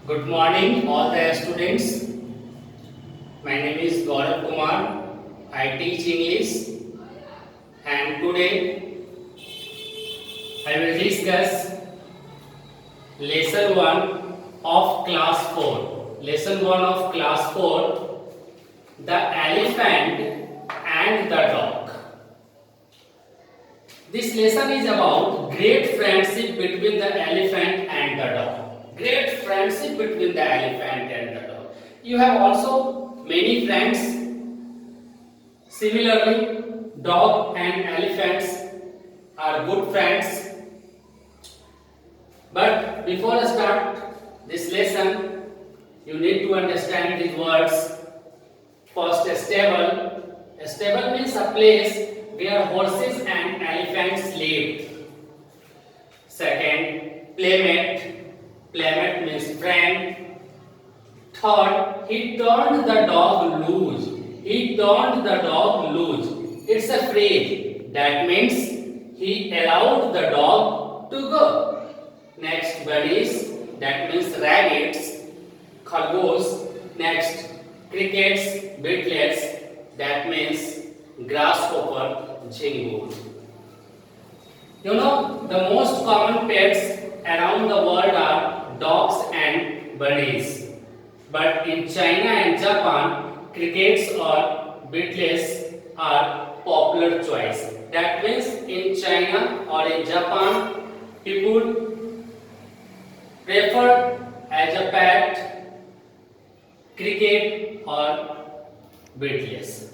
Good morning, all the students. My name is Gaurav Kumar. I teach English, and today I will discuss lesson 1 of class 4. Lesson 1 of class 4, the elephant and the dog. This lesson is about great friendship between the elephant and the dog. Great friendship between the elephant and the dog. You have also many friends. Similarly, dog and elephants are good friends. But before I start this lesson, you need to understand these words. First, a stable. A stable means a place where horses and elephants lived. Second, playmate. Playmate means friend. Third, he turned the dog loose. He turned the dog loose. It's a phrase that means he allowed the dog to go. Next, buddies. That means rabbits, khargosh. Next, crickets, beetlets. That means grasshopper, jhingur. You know, the most common pets around the world are dogs and bunnies. But in China and Japan, crickets or beetles are popular choice. That means in China or in Japan, people prefer as a pet cricket or beetles.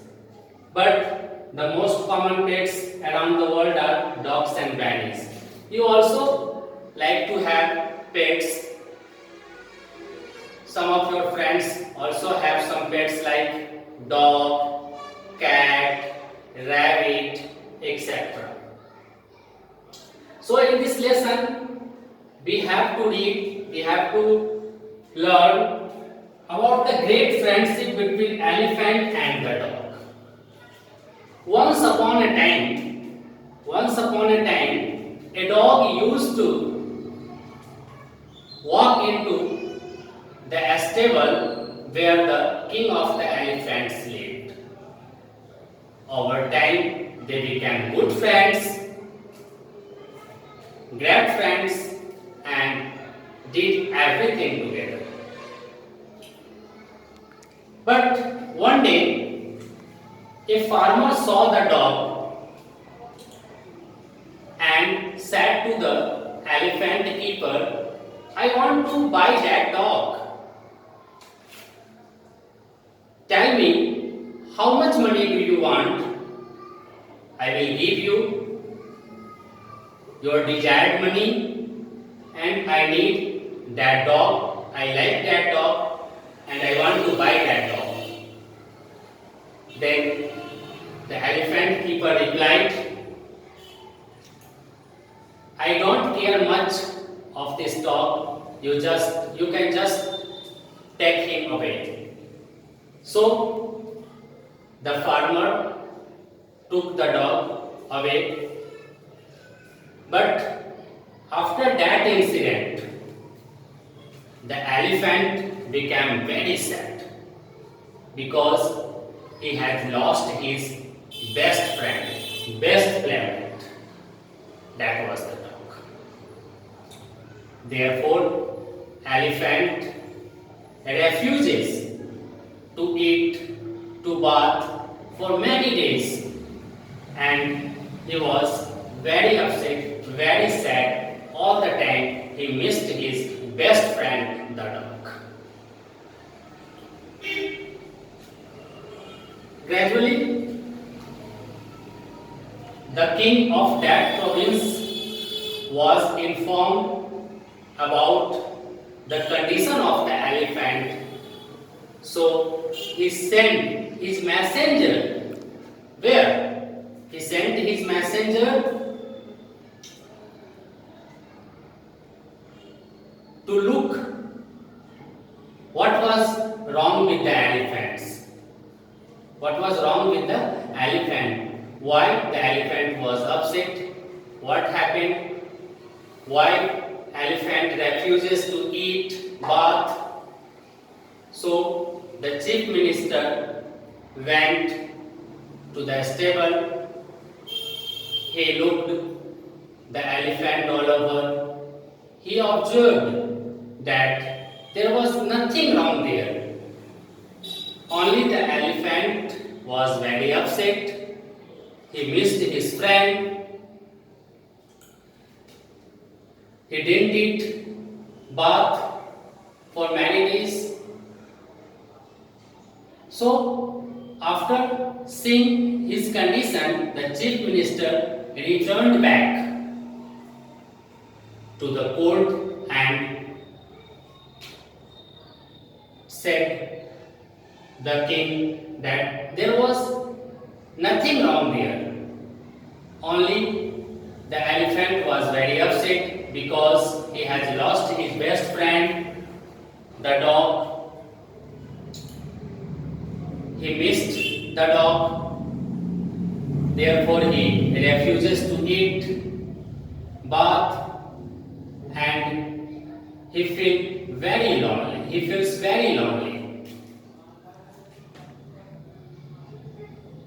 But the most common pets around the world are dogs and bunnies. You also like to have pets. Some of your friends also have some pets like dog, cat, rabbit, etc. So in this lesson, we have to read, we have to learn about the great friendship between elephant and the dog. Once upon a time, a dog used to walk into the stable where the king of the elephants lived. Over time, they became good friends, great friends, and did everything together. But one day, a farmer saw the dog and said to the elephant keeper, I want to buy that dog. Tell me, how much money do you want? I will give you your desired money, and I need that dog. I like that dog, and I want to buy that dog. Then the elephant keeper replied, I don't care much of this dog. You can just take him away. So the farmer took the dog away. But after that incident, the elephant became very sad because he had lost his best friend, best playmate. That was the dog. Therefore, elephant refuses to eat, to bath for many days, and he was very upset, very sad all the time. He missed his best friend, the dog. Gradually, the king of that province was informed about the condition of the elephant. So he sent his messenger. Where? He sent his messenger to look what was wrong with the elephants. What was wrong with the elephant? Why the elephant was upset? What happened? Why elephant refuses to eat, bath, So the chief minister went to the stable. He looked the elephant all over. He observed that there was nothing wrong there. Only the elephant was very upset. He missed his friend. He didn't eat bath for many days. So, after seeing his condition, the chief minister returned back to the court and said the king that there was nothing wrong there. Only the elephant was very upset because he has lost his best friend, the dog. He missed the dog, therefore he refuses to eat bath, and he feels very lonely. He feels very lonely.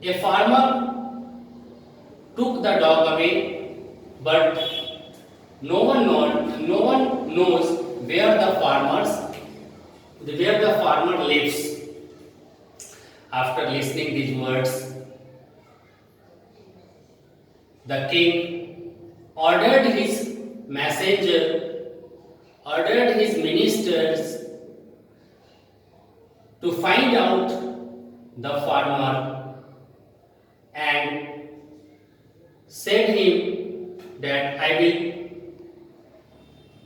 A farmer took the dog away, but no one knows where the farmer lives. After listening these words, the king ordered his messenger, ordered his ministers to find out the farmer and said him that I will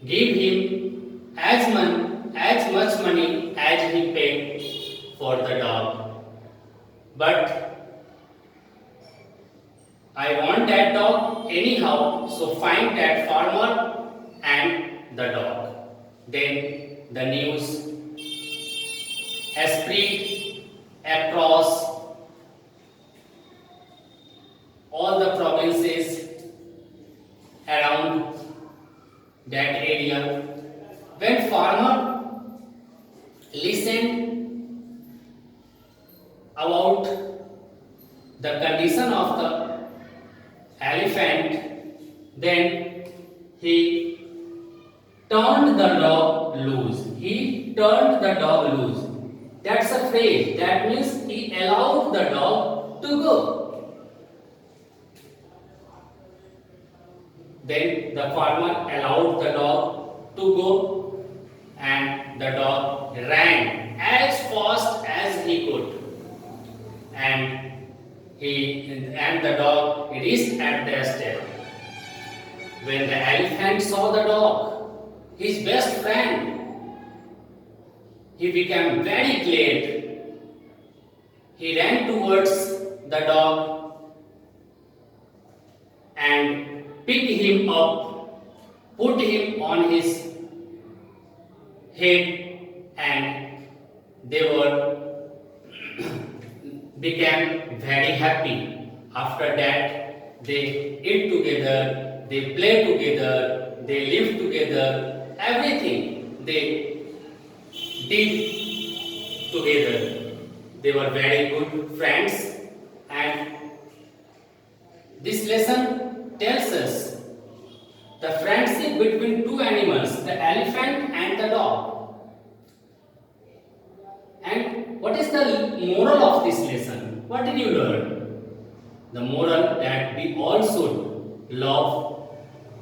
give him as much money as he paid for the dog. But I want that dog anyhow, so find that farmer and the dog. Then the news spread across all the provinces around that area. When farmer listened about the condition of the elephant, then he turned the dog loose. He turned the dog loose. That's a phrase. That means he allowed the dog to go. Then the farmer allowed the dog to go, and the dog ran as fast as he could. And the dog reached at the stable. When the elephant saw the dog, his best friend, he became very glad. He ran towards the dog and picked him up, put him on his head, and they became very happy. After that, they eat together, they play together, they live together, everything they did together. They were very good friends, and this lesson tells us the friendship between two animals, the elephant and the dog. And what is the moral of this lesson? What did you learn? The moral that we all should love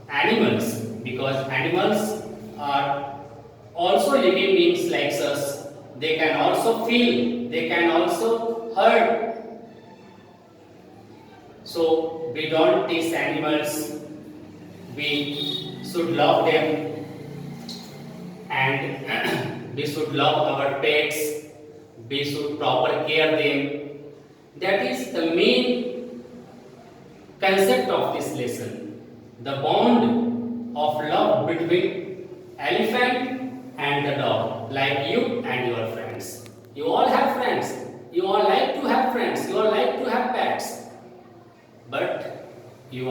animals, because animals are also living beings like us. They can also feel, they can also hurt. So we don't tease animals, we should love them, and we should love our pets. We should proper care them. That is the main concept of this lesson. The bond of love between elephant and the dog, like you and your friends. You all have friends. You all like to have friends. You all like to have pets. But you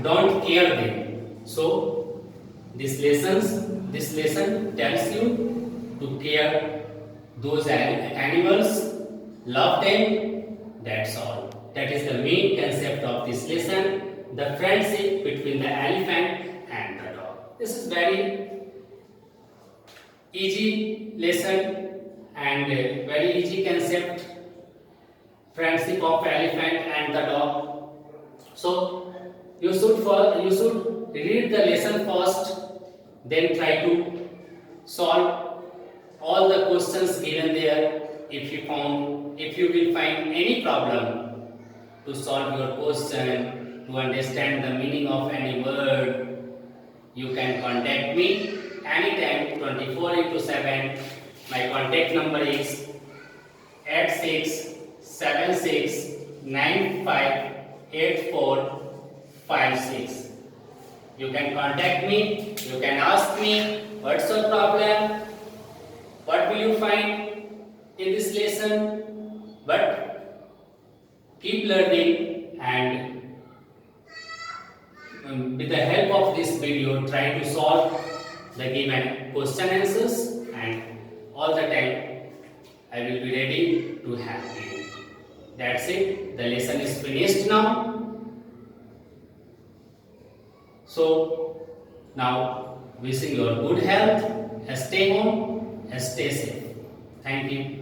don't care them. So these lessons This lesson tells you to care those animals, love them. That's all. That is the main concept of this lesson, the friendship between the elephant and the dog. This is very easy lesson and very easy concept, friendship of elephant and the dog. So you should read the lesson first, then try to solve all the questions given there. If you will find any problem to solve your question, to understand the meaning of any word, you can contact me anytime 24/7. My contact number is 8676958456. You can contact me, you can ask me what's your problem, what will you find in this lesson, but keep learning and with the help of this video try to solve the given question answers, and all the time I will be ready to help you. That's it. The lesson is finished now. So now wishing you good health. Stay home, stay safe. Thank you.